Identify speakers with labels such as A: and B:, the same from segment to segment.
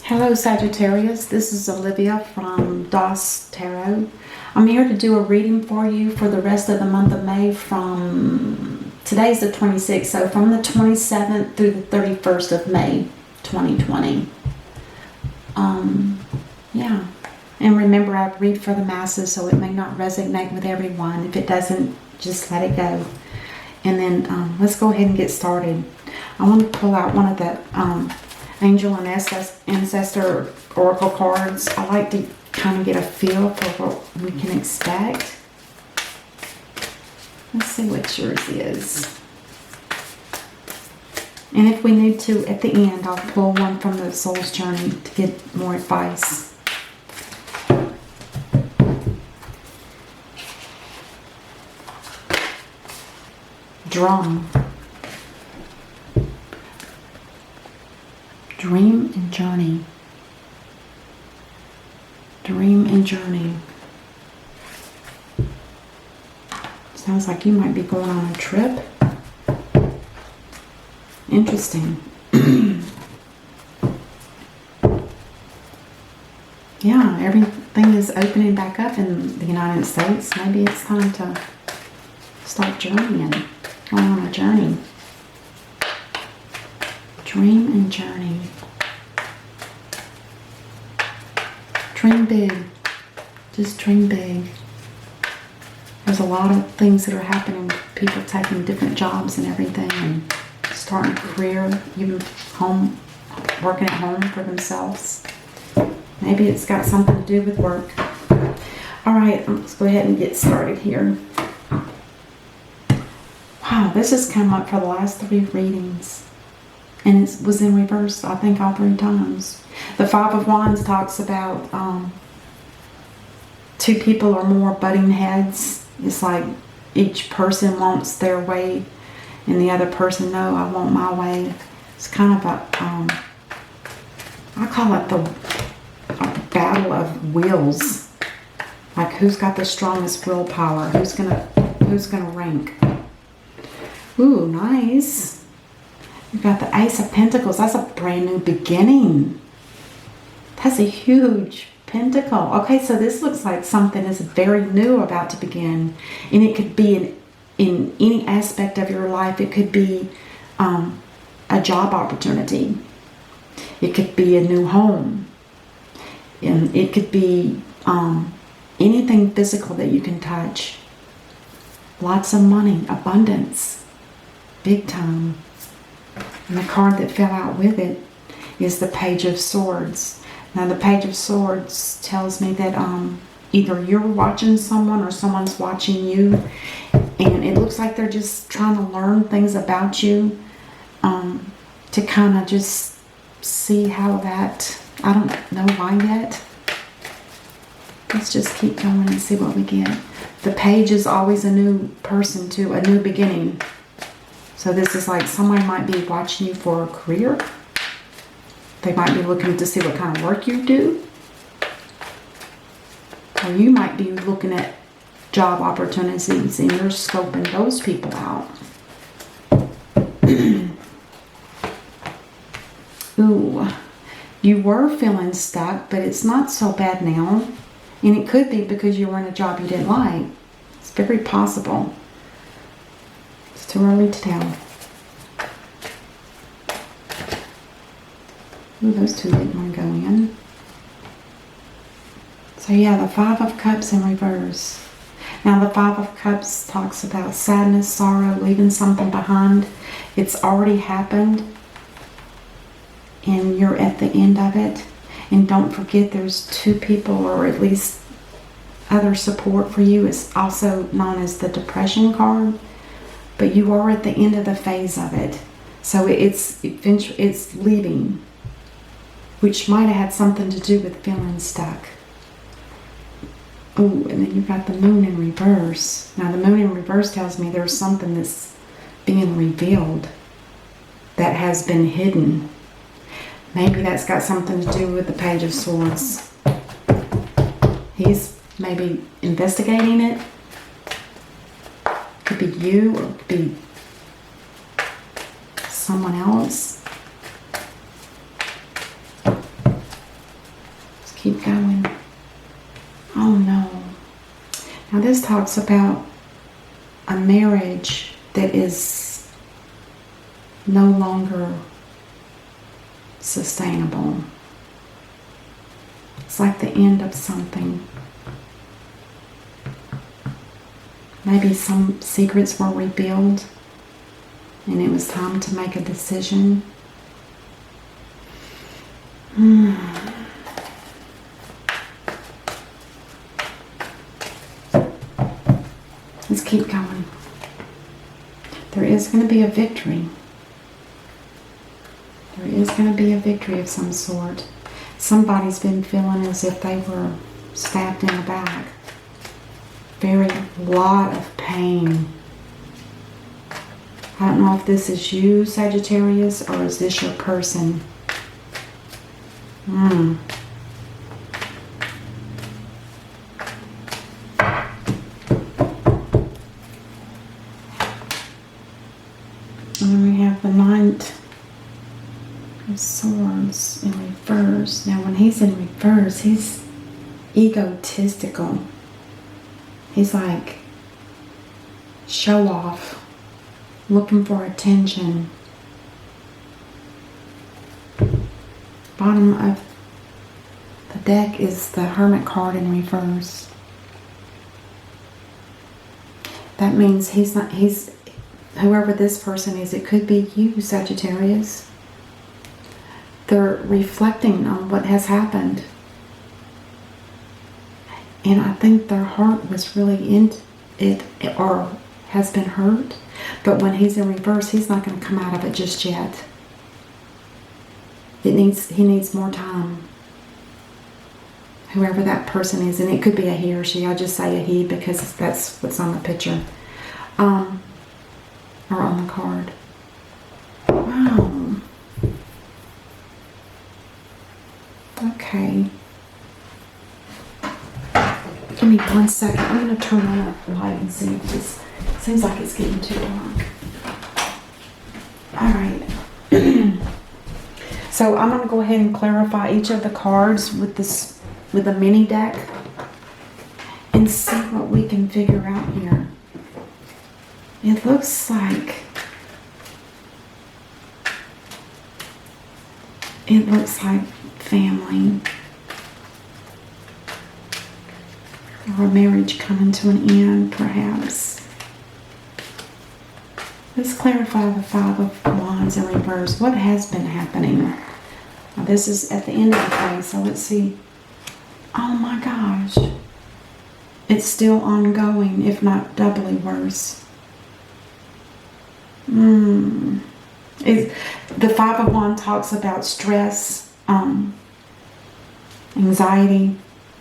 A: Hello Sagittarius, this is Olivia from DOS Tarot. I'm here to do a reading for you for the rest of the month of May from, today's the 26th, so from the 27th through the 31st of May 2020. Yeah, and remember I read for the masses, so it may not resonate with everyone. If it doesn't, just let it go. And then let's go ahead and get started. I want to pull out one of the Angel and Ancestor Oracle cards. I like to kind of get a feel for what we can expect. Let's see what yours is. And if we need to, at the end, I'll pull one from the Soul's Journey to get more advice. Drum. Dream and journey. Dream and journey. Sounds like you might be going on a trip. Interesting. Yeah, everything is opening back up in the United States. Maybe it's time to start journeying. Going on a journey. Dream and journey. Dream big. Just dream big. There's a lot of things that are happening. People taking different jobs and everything and starting a career, even home, working at home for themselves. Maybe it's got something to do with work. All right, let's go ahead and get started here. Wow, this has come up for the last 3 readings. And it was in reverse, I think, all 3 times. The Five of Wands talks about 2 people or more butting heads. It's like each person wants their way and the other person, no, I want my way. It's kind of a, I call it a battle of wills. Like who's got the strongest willpower? Who's gonna rank? Ooh, nice. You've got the Ace of Pentacles. That's a brand new beginning. That's a huge pentacle. Okay, so this looks like something is very new about to begin. And it could be in any aspect of your life. It could be a job opportunity. It could be a new home. And it could be anything physical that you can touch. Lots of money, abundance, big time. And the card that fell out with it is the Page of Swords. Now the Page of Swords tells me that either you're watching someone or someone's watching you. And it looks like they're just trying to learn things about you to kind of just see how that, I don't know why yet. Let's just keep going and see what we get. The Page is always a new person too, a new beginning. So this is like someone might be watching you for a career. They might be looking to see what kind of work you do. Or you might be looking at job opportunities and you're scoping those people out. Ooh, you were feeling stuck, but it's not so bad now. And it could be because you were in a job you didn't like. It's very possible. It's too early to tell. Ooh, those 2 didn't want to go in. So yeah, the Five of Cups in reverse. Now the Five of Cups talks about sadness, sorrow, leaving something behind. It's already happened. And you're at the end of it. And don't forget there's 2 people or at least other support for you. It's also known as the Depression card. But you are at the end of the phase of it. So it's leaving. Which might have had something to do with feeling stuck. Oh, and then you've got the Moon in reverse. Now the Moon in reverse tells me there's something that's being revealed that has been hidden. Maybe that's got something to do with the Page of Swords. He's maybe investigating it. Could be you or it could be someone else. this talks about a marriage that is no longer sustainable. It's like the end of something. Maybe some secrets were revealed and it was time to make a decision. Let's keep going. There is going to be a victory. There is going to be a victory of some sort. Somebody's been feeling as if they were stabbed in the back. Very lot of pain. I don't know if this is you, Sagittarius, or is this your person? And then we have the Knight of Swords in reverse. Now when he's in reverse, he's egotistical. He's like show off, looking for attention. Bottom of the deck is the Hermit card in reverse. That means whoever this person is, it could be you, Sagittarius. They're reflecting on what has happened. And I think their heart was really in it or has been hurt. But when he's in reverse, he's not going to come out of it just yet. He needs more time. Whoever that person is, and it could be a he or she. I just say a he because that's what's on the picture. Or on the card. Wow. Okay. Give me 1 second. I'm going to turn on the light and see if this seems like it's getting too dark. Alright. So I'm going to go ahead and clarify each of the cards with a mini deck and see what we can figure out here. It looks like family or a marriage coming to an end, perhaps. Let's clarify the Five of Wands in reverse. What has been happening? Now, this is at the end of the page, so let's see. Oh my gosh. It's still ongoing, if not doubly worse. The Five of Wands talks about stress, anxiety,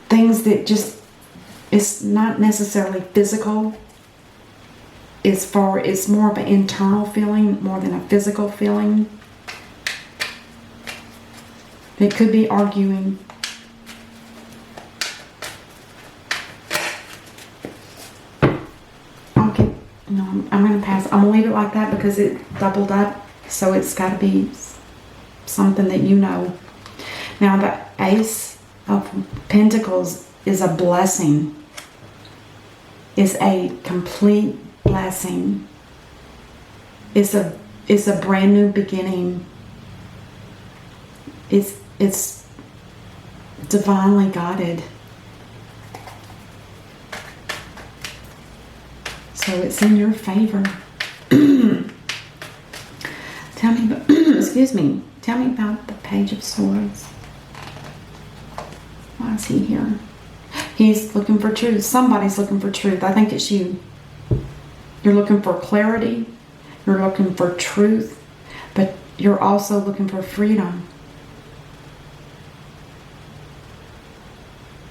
A: things that just, it's not necessarily physical. It's more of an internal feeling more than a physical feeling. It could be arguing. Okay, no, I'm going to pass. I'm going to leave it like that because it doubled up. So it's got to be something that you know. Now the Ace of Pentacles is a blessing. Is a complete blessing. It's a brand new beginning. It's divinely guided. So it's in your favor. Tell me about, excuse me. Tell me about the Page of Swords. Why is he here? He's looking for truth. Somebody's looking for truth. I think it's you. You're looking for clarity. You're looking for truth. But you're also looking for freedom.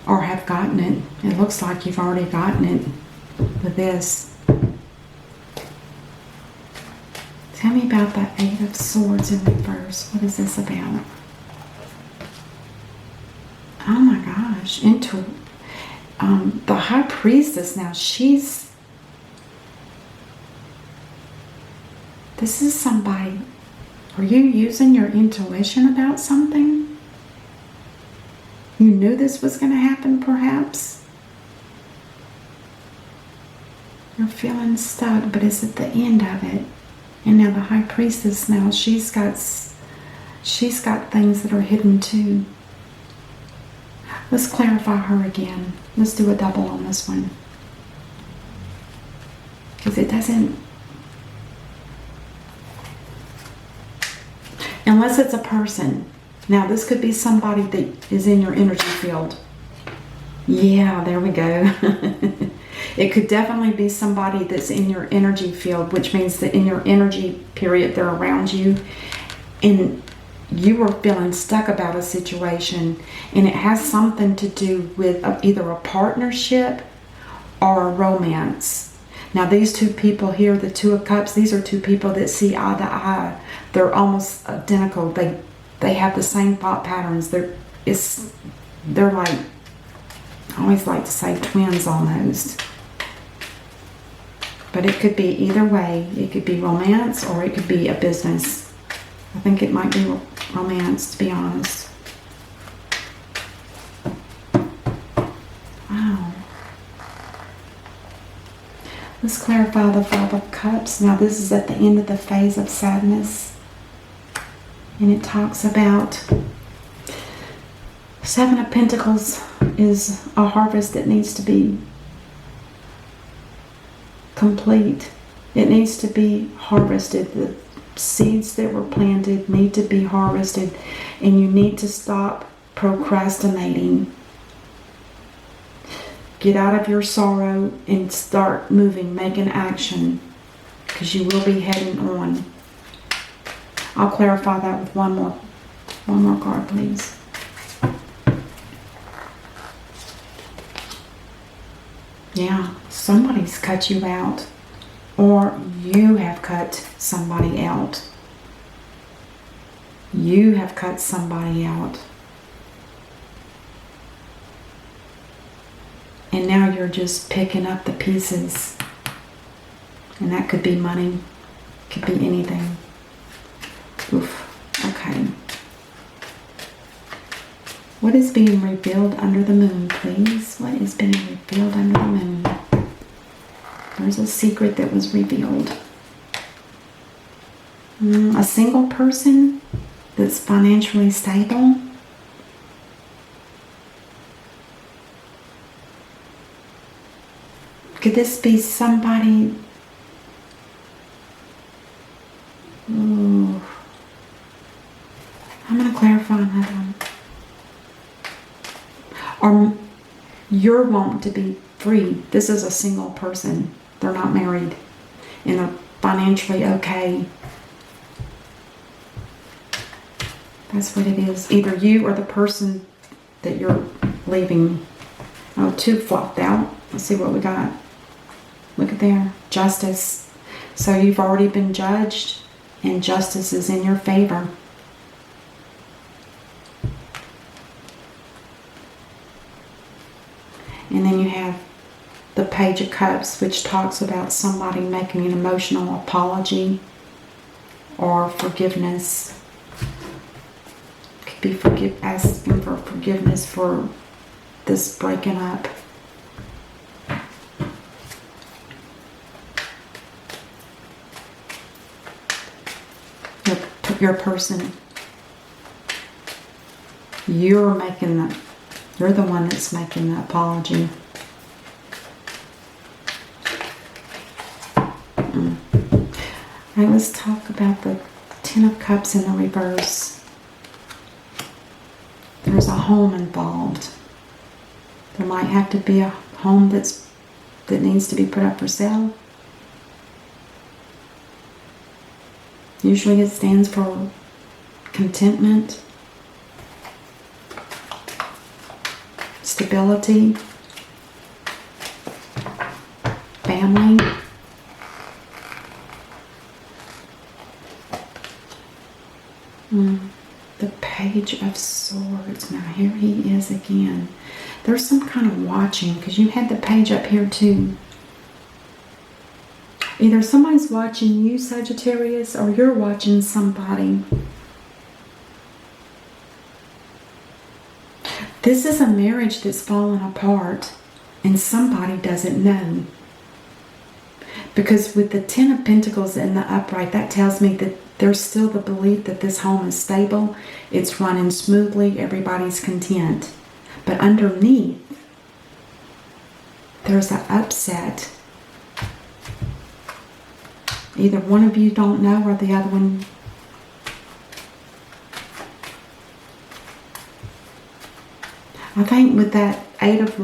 A: Or have gotten it. It looks like you've already gotten it with this. Tell me about the Eight of Swords in reverse. What is this about? Oh my gosh. The High Priestess now. This is somebody. Are you using your intuition about something? You knew this was going to happen, perhaps? You're feeling stuck, but it's at the end of it. And now the High Priestess, now she's got things that are hidden too. Let's clarify her again. Let's do a double on this one. Because it doesn't... Unless it's a person. Now this could be somebody that is in your energy field. Yeah, there we go. It could definitely be somebody that's in your energy field, which means that in your energy period, they're around you. And you were feeling stuck about a situation. And it has something to do with either a partnership or a romance. Now these two people here, the Two of Cups, these are two people that see eye to eye. They're almost identical. They have the same thought patterns. They're like, I always like to say twins almost. But it could be either way. It could be romance or it could be a business. I think it might be romance, to be honest. Wow. Let's clarify the Five of Cups. Now this is at the end of the phase of sadness. And it talks about Seven of Pentacles is a harvest that needs to be complete. It needs to be harvested. The seeds that were planted need to be harvested, and you need to stop procrastinating. Get out of your sorrow and start moving, making action, because you will be heading on. I'll clarify that with one more card, please. Yeah, somebody's cut you out, or you have cut somebody out. You have cut somebody out. And now you're just picking up the pieces. And that could be money, could be anything. Oof, okay. What is being revealed under the moon, please? What is being revealed under the moon? There's a secret that was revealed. A single person that's financially stable. Could this be somebody? Ooh. I'm going to clarify on that one. Or you're wanting to be free. This is a single person. They're not married. And they're financially okay. That's what it is. Either you or the person that you're leaving. Oh, two flopped out. Let's see what we got. Look at there. Justice. So you've already been judged. And justice is in your favor. And then you have the Page of Cups, which talks about somebody making an emotional apology or forgiveness. Could be asking for forgiveness for this breaking up. Your person. You're the one that's making the apology. Alright, let's talk about the Ten of Cups in the reverse. There's a home involved. There might have to be a home that needs to be put up for sale. Usually it stands for contentment, stability, family. The Page of Swords. Now here he is again. There's some kind of watching, because you had the page up here too. Either somebody's watching you, Sagittarius, or you're watching somebody. This is a marriage that's fallen apart and somebody doesn't know. Because with the Ten of Pentacles in the upright, that tells me that there's still the belief that this home is stable, it's running smoothly, everybody's content. But underneath, there's an upset. Either one of you don't know or the other one. I think with that Eight of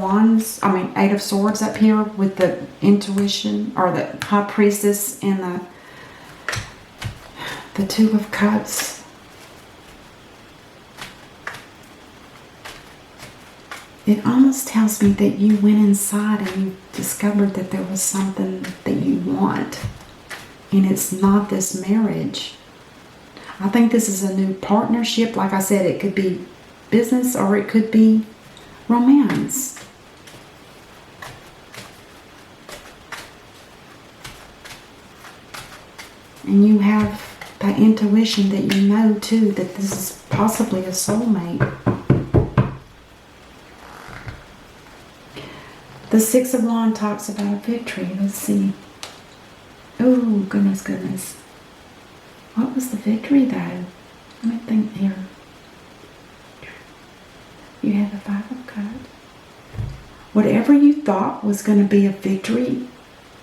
A: Swords up here with the intuition, or the High Priestess and the Two of Cups. It almost tells me that you went inside and you discovered that there was something that you want. And it's not this marriage. I think this is a new partnership. Like I said, it could be business or it could be romance. And you have that intuition that you know too that this is possibly a soulmate. The Six of Wands talks about a victory. Let's see. Oh, goodness, goodness. What was the victory though? Let me think here. You have the Five of Cups. Whatever you thought was going to be a victory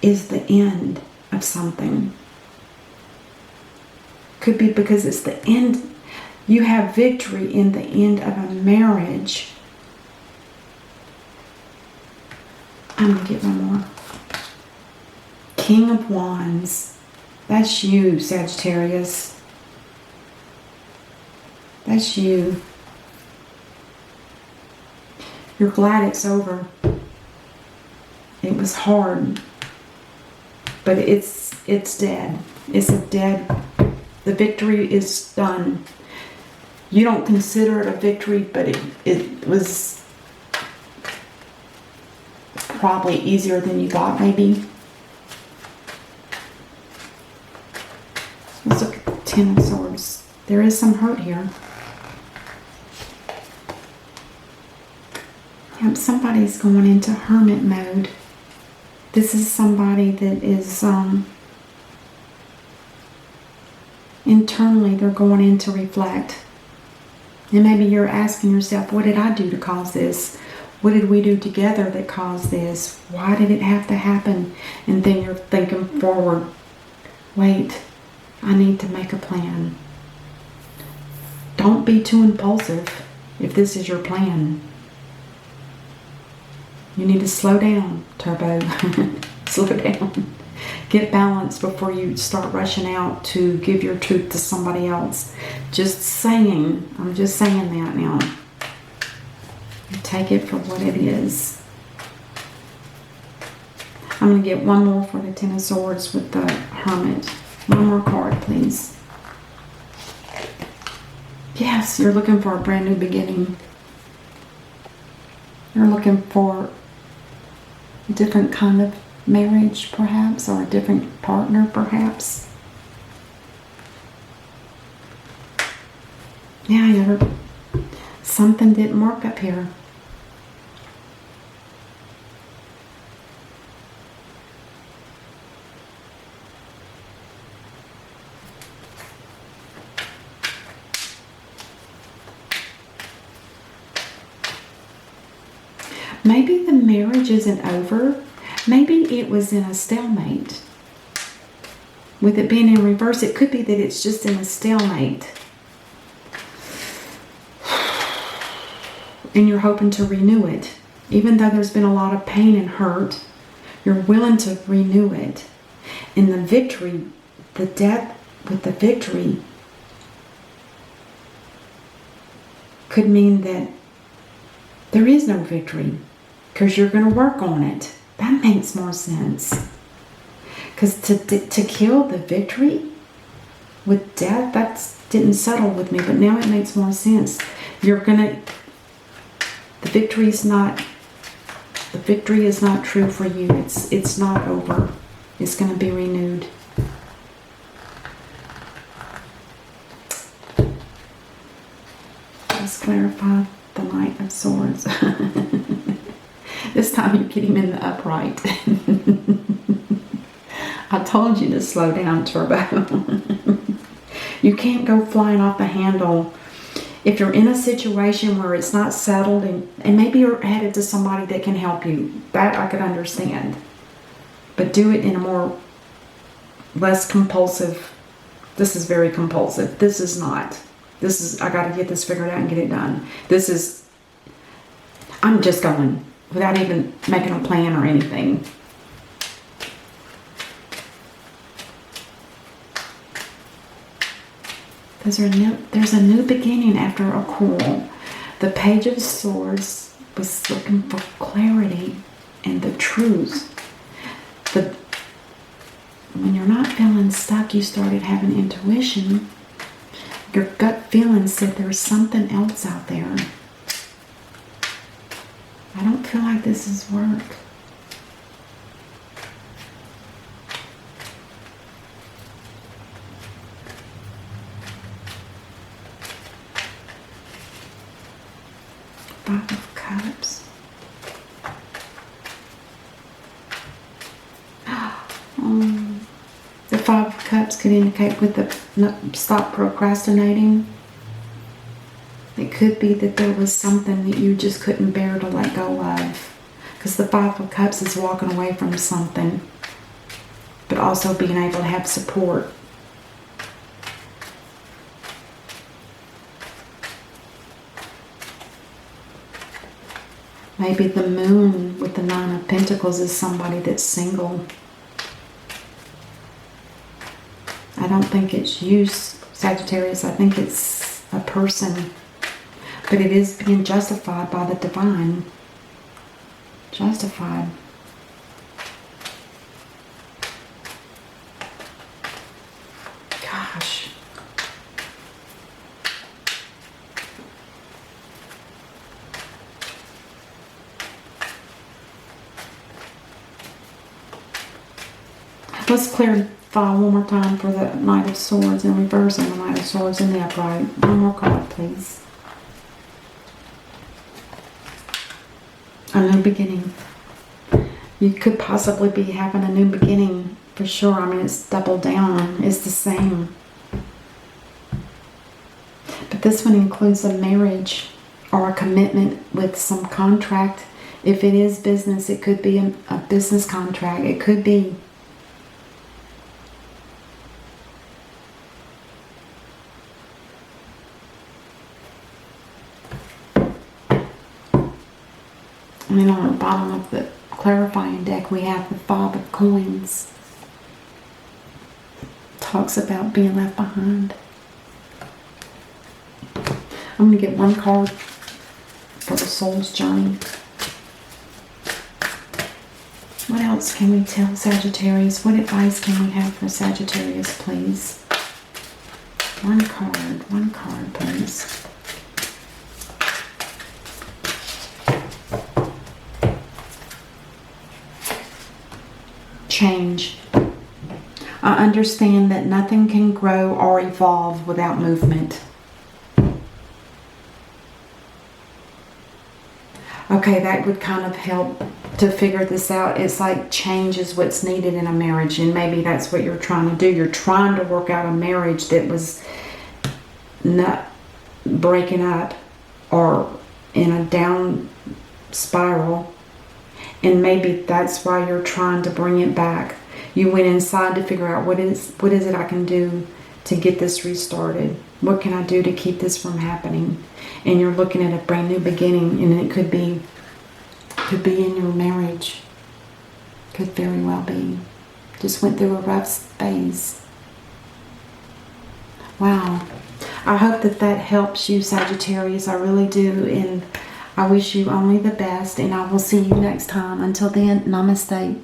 A: is the end of something. Could be because it's the end. You have victory in the end of a marriage. I'm going to get one more. King of Wands. That's you, Sagittarius. That's you. You're glad it's over. It was hard. But it's dead. It's a dead. The victory is done. You don't consider it a victory, but it was probably easier than you thought, maybe. Let's look at the Ten of Swords. There is some hurt here. Yep, somebody's going into hermit mode. This is somebody that is internally, they're going in to reflect. And maybe you're asking yourself, what did I do to cause this? What did we do together that caused this? Why did it have to happen? And then you're thinking forward. Wait, I need to make a plan. Don't be too impulsive if this is your plan. You need to slow down, Turbo. Slow down. Get balanced before you start rushing out to give your truth to somebody else. Just saying. I'm just saying that now. Take it for what it is. I'm going to get one more for the Ten of Swords with the Hermit. One more card, please. Yes, you're looking for a brand new beginning. You're looking for a different kind of marriage, perhaps, or a different partner, perhaps. Yeah, something didn't work up here. Maybe the marriage isn't over. Maybe it was in a stalemate. With it being in reverse, it could be that it's just in a stalemate. And you're hoping to renew it. Even though there's been a lot of pain and hurt, you're willing to renew it. And the victory, the death with the victory, could mean that there is no victory. Because you're going to work on it. That makes more sense. Because to kill the victory with death, that didn't settle with me. But now it makes more sense. You're going to... The victory is not true for you. It's not over. It's going to be renewed. Let's clarify the Knight of Swords. This time you get him in the upright. I told you to slow down, Turbo. You can't go flying off the handle. If you're in a situation where it's not settled and maybe you're headed to somebody that can help you, that I could understand. But do it in a more, less compulsive. This is very compulsive. This is not. This is, I got to get this figured out and get it done. This is, I'm just going without even making a plan or anything. There's a new beginning after a quarrel. The Page of Swords was looking for clarity and the truth. When you're not feeling stuck, you started having intuition. Your gut feeling said there's something else out there. I don't feel like this is work. Five of Cups. The Five of Cups could indicate with the stop procrastinating. It could be that there was something that you just couldn't bear to let go of. Because the Five of Cups is walking away from something, but also being able to have support. Maybe the Moon with the Nine of Pentacles is somebody that's single. I don't think it's you, Sagittarius. I think it's a person. But it is being justified by the divine. Justified. Gosh. Let's clarify one more time for the Knight of Swords in reverse and the Knight of Swords in the upright. One more card, please. A new beginning. You could possibly be having a new beginning for sure. I mean, it's double down. It's the same. But this one includes a marriage or a commitment with some contract. If it is business, it could be a business contract. It could be and then on the bottom of the clarifying deck, we have the Five of Coins. Talks about being left behind. I'm going to get one card for the Soul's Journey. What else can we tell Sagittarius? What advice can we have for Sagittarius, please? One card, please. Change. I understand that nothing can grow or evolve without movement. Okay, that would kind of help to figure this out. It's like change is what's needed in a marriage, and maybe that's what you're trying to do. You're trying to work out a marriage that was not breaking up or in a down spiral. And maybe that's why you're trying to bring it back. You went inside to figure out what is it I can do to get this restarted. What can I do to keep this from happening? And you're looking at a brand new beginning, and it could be in your marriage. Could very well be. Just went through a rough phase. Wow. I hope that helps you, Sagittarius. I really do. And I wish you only the best, and I will see you next time. Until then, namaste.